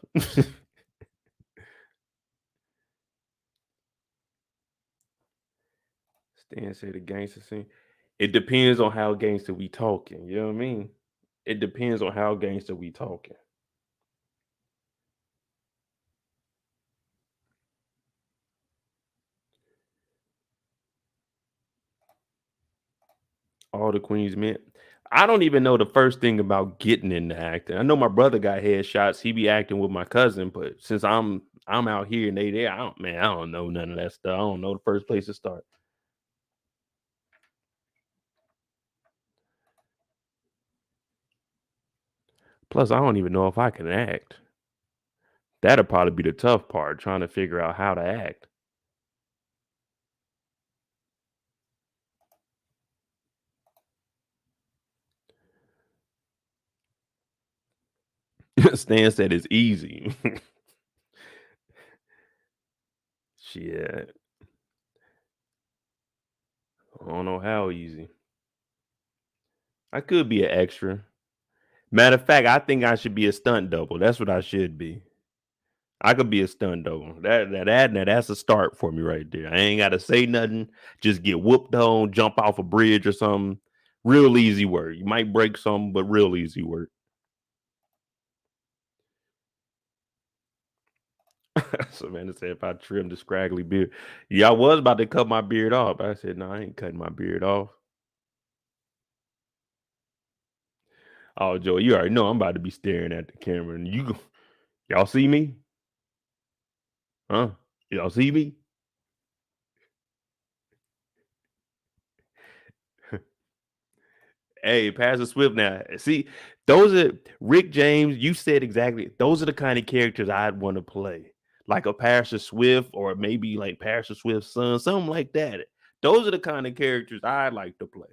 Stan said the gangster scene. It depends on how gangster we talking. You know what I mean? It depends on how gangster we talking. All the Queens men. I don't even know the first thing about getting into acting. I know my brother got headshots. He be acting with my cousin, but since I'm out here and they there, I don't know none of that stuff. I don't know the first place to start. Plus, I don't even know if I can act. That'll probably be the tough part, trying to figure out how to act. Stan said it's easy. Shit. I don't know how easy. I could be an extra. Matter of fact, I think I should be a stunt double. That's what I should be. I could be a stunt double. That's a start for me right there. I ain't gotta say nothing. Just get whooped on, jump off a bridge or something. Real easy work. You might break some, but real easy work. So man, said if I trim the scraggly beard. Yeah, I was about to cut my beard off. I said, no, I ain't cutting my beard off. Oh, Joe, you already know I'm about to be staring at the camera. And y'all see me? Huh? Y'all see me? Hey, Pastor Swift now. See, those are Rick James. You said exactly. Those are the kind of characters I'd want to play. Like a Pastor Swift or maybe like Pastor Swift's son, something like that. Those are the kind of characters I'd like to play.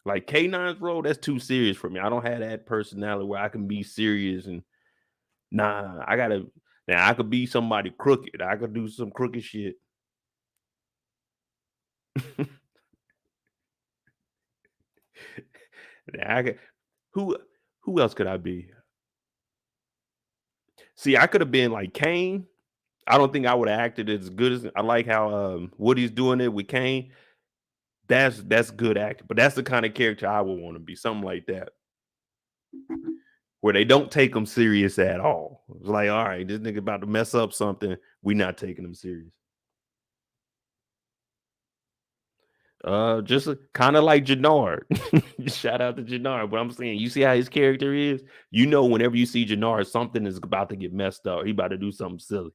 Like K9's role, that's too serious for me. I don't have that personality where I can be serious and I gotta now I could be somebody crooked. I could do some crooked shit. I could, who who else could I be? See, I could have been like Kane. I don't think I would have acted as good as I like how Woody's doing it with Kane. That's good acting, but that's the kind of character I would want to be, something like that. where they don't take them serious at all. It's like, all right, this nigga about to mess up something. We not taking him serious. Just kind of like Jannard. Shout out to Jannard. But I'm saying, you see how his character is? You know, whenever you see Jannard, something is about to get messed up. He about to do something silly.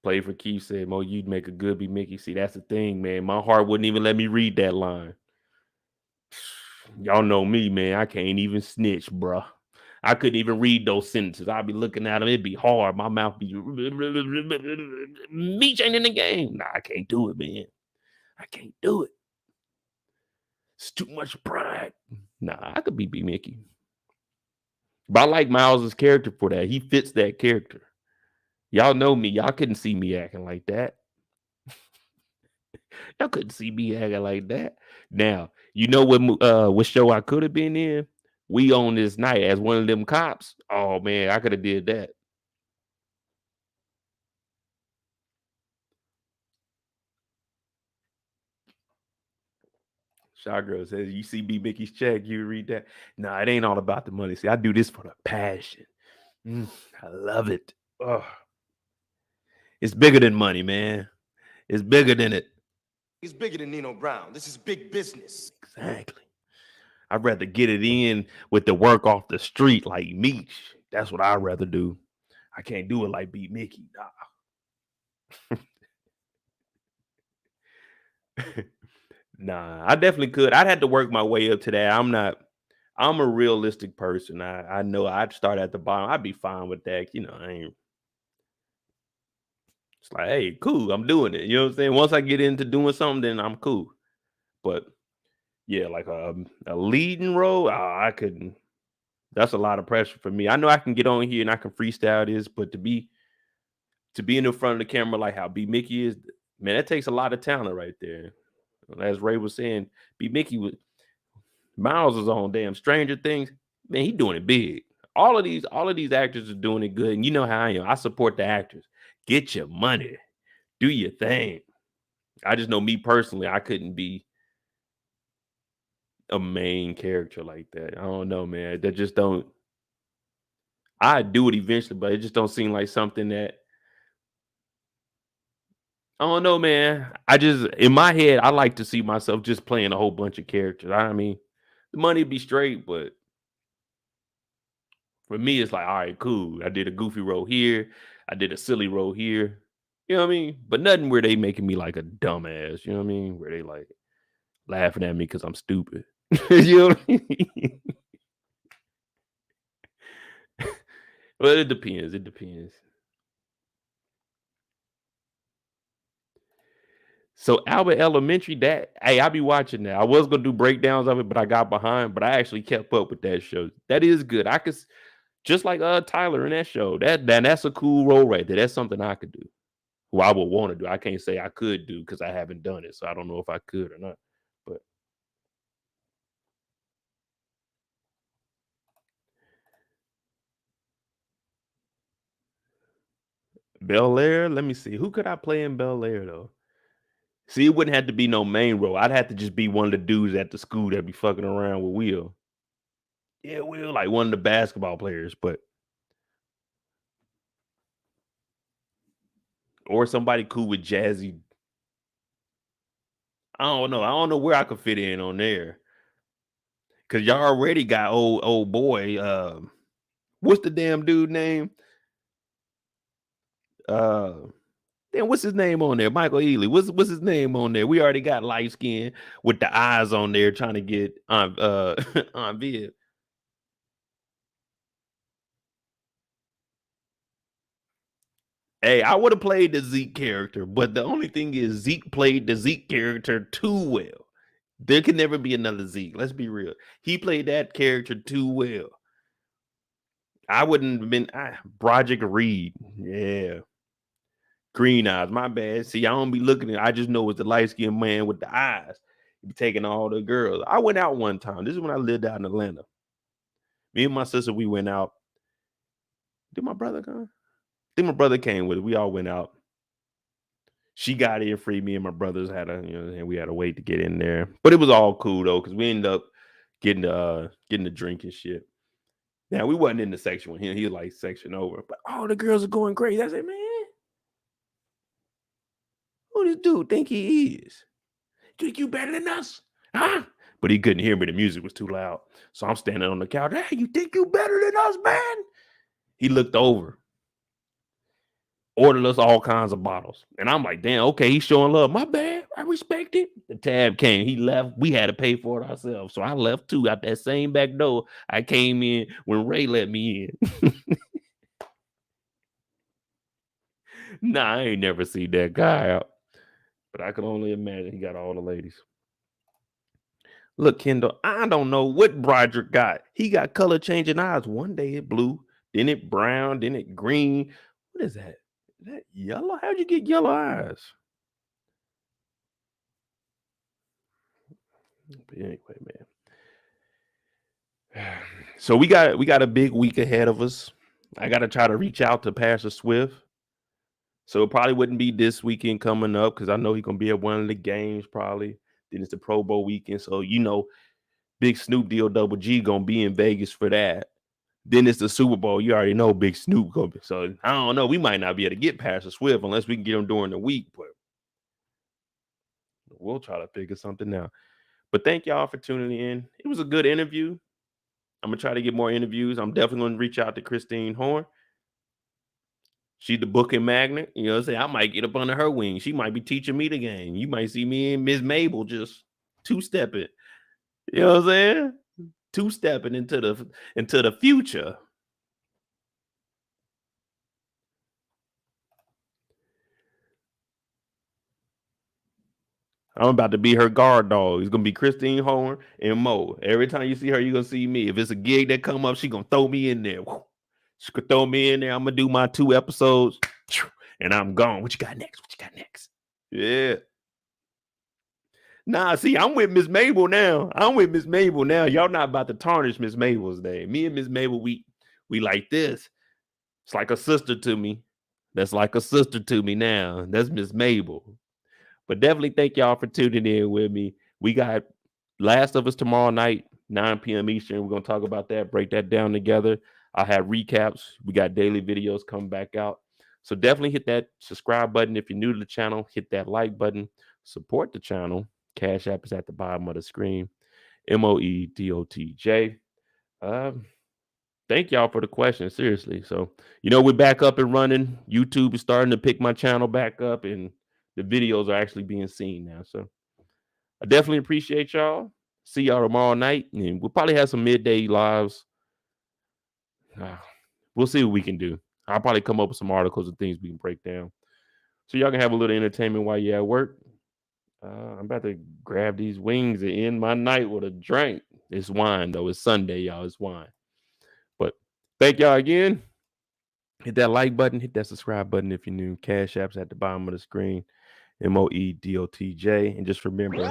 Play for Keith said, Mo, you'd make a good be Mickey. See, that's the thing, man. My heart wouldn't even let me read that line. Y'all know me, man. I can't even snitch, bruh. I couldn't even read those sentences. I'd be looking at them. It'd be hard. My mouth be Meech ain't in the game. Nah, I can't do it, man. I can't do it. It's too much pride. Nah, I could be B Mickey. But I like Miles's character for that. He fits that character. Y'all know me. Y'all couldn't see me acting like that. Y'all couldn't see me acting like that. Now, you know what show I could have been in? We On This Night as one of them cops. Oh man, I could have did that. Shy Girl says, you see B Mickey's check, you read that. Nah, it ain't all about the money. See, I do this for the passion. I love it. Oh. It's bigger than money, man. It's bigger than it. It's bigger than Nino Brown. This is big business. Exactly. I'd rather get it in with the work off the street like Meech. That's what I'd rather do. I can't do it like B Mickey. Nah. Nah, I definitely could. I'd have to work my way up to that. I'm a realistic person. I know I'd start at the bottom. I'd be fine with that. You know, it's like, hey, cool, I'm doing it. You know what I'm saying? Once I get into doing something, then I'm cool. But yeah, like a leading role, I couldn't. That's a lot of pressure for me. I know I can get on here and I can freestyle this, but to be in the front of the camera like how B Mickey is, man, that takes a lot of talent right there. As Ray was saying, B Mickey Miles is on damn Stranger Things. Man, he doing it big. All of these actors are doing it good. And you know how I am. I support the actors. Get your money. Do your thing. I just know me personally, I couldn't be a main character like that. I don't know, man. That just don't. I'd do it eventually, but it just don't seem like something that I don't know, man. I just in my head, I like to see myself just playing a whole bunch of characters. I mean, the money be straight, but for me, it's like, all right, cool. I did a goofy role here. I did a silly role here. You know what I mean? But nothing where they making me like a dumbass. You know what I mean? Where they like laughing at me because I'm stupid. You know what I mean? Well, it depends. It depends. So Albert Elementary, I be watching that. I was gonna do breakdowns of it, but I got behind. But I actually kept up with that show. That is good. I could just like Tyler in that show. That's a cool role right there. That's something I could do. Who I would want to do. I can't say I could do because I haven't done it, so I don't know if I could or not. But Bel Air, let me see. Who could I play in Bel Air though? See, it wouldn't have to be no main role. I'd have to just be one of the dudes at the school that be fucking around with Will. Yeah, Will, like one of the basketball players, but or somebody cool with Jazzy. I don't know. I don't know where I could fit in on there. Cause y'all already got old boy. What's the damn dude name? Then what's his name on there? Michael Ealy. What's his name on there? We already got light skin with the eyes on there trying to get on on vid. Hey, I would have played the Zeke character, but the only thing is Zeke played the Zeke character too well. There can never be another Zeke. Let's be real. He played that character too well. I wouldn't have been Broderick Reed. Yeah. Green eyes. My bad. See, I don't be looking at I just know it's the light-skinned man with the eyes. He be taking all the girls. I went out one time. This is when I lived out in Atlanta. Me and my sister, we went out. Did my brother come? I think my brother came with it. We all went out. She got in free. Me and my brothers had and we had to wait to get in there. But it was all cool though, because we ended up getting the drink and shit. Now we wasn't in the section with him. He was like section over. But the girls are going crazy. I said, man, who this dude think he is? Think you better than us? Huh? But he couldn't hear me. The music was too loud. So I'm standing on the couch. Hey, you think you better than us, man? He looked over. Ordered us all kinds of bottles. And I'm like, damn, okay, he's showing love. My bad. I respect it. The tab came. He left. We had to pay for it ourselves. So I left too out that same back door. I came in when Ray let me in. Nah, I ain't never seen that guy out. But I can only imagine he got all the ladies. Look, Kendall, I don't know what Broderick got. He got color changing eyes. One day it blue, then it brown, then it green. What is that? Is that yellow? How'd you get yellow eyes? But anyway, man. So we got a big week ahead of us. I got to try to reach out to Pastor Swift. So it probably wouldn't be this weekend coming up because I know he's going to be at one of the games probably. Then it's the Pro Bowl weekend. So, Big Snoop Double G going to be in Vegas for that. Then it's the Super Bowl. You already know Big Snoop going to be. So, I don't know. We might not be able to get Pastor Swift unless we can get him during the week. But we'll try to figure something out. But thank y'all for tuning in. It was a good interview. I'm going to try to get more interviews. I'm definitely going to reach out to Christine Horn. She's the booking magnet. You know what I'm saying? I might get up under her wing. She might be teaching me the game. You might see me and Miss Mabel just two-stepping. You know what I'm saying? Two-stepping into the future. I'm about to be her guard dog. It's going to be Christine Horn and Mo. Every time you see her, you're going to see me. If it's a gig that come up, she's going to throw me in there. She could throw me in there. I'm going to do my 2 episodes, and I'm gone. What you got next? Yeah. Nah, see, I'm with Miss Mabel now. Y'all not about to tarnish Miss Mabel's name. Me and Miss Mabel, we like this. It's like a sister to me. That's like a sister to me now. That's Miss Mabel. But definitely thank y'all for tuning in with me. We got Last of Us tomorrow night, 9 p.m. Eastern. We're going to talk about that, break that down together. I'll have recaps. We got daily videos coming back out. So definitely hit that subscribe button. If you're new to the channel, hit that like button. Support the channel. Cash App is at the bottom of the screen. MOEDOTJ. Thank y'all for the question. Seriously. So, we're back up and running. YouTube is starting to pick my channel back up, and the videos are actually being seen now. So I definitely appreciate y'all. See y'all tomorrow night. And we'll probably have some midday lives. We'll see what we can do. I'll probably come up with some articles and things we can break down. So y'all can have a little entertainment while you're at work. I'm about to grab these wings and end my night with a drink. It's wine, though. It's Sunday, y'all. It's wine. But thank y'all again. Hit that like button. Hit that subscribe button if you're new. Cash App's at the bottom of the screen. MOEDOTJ. And just remember.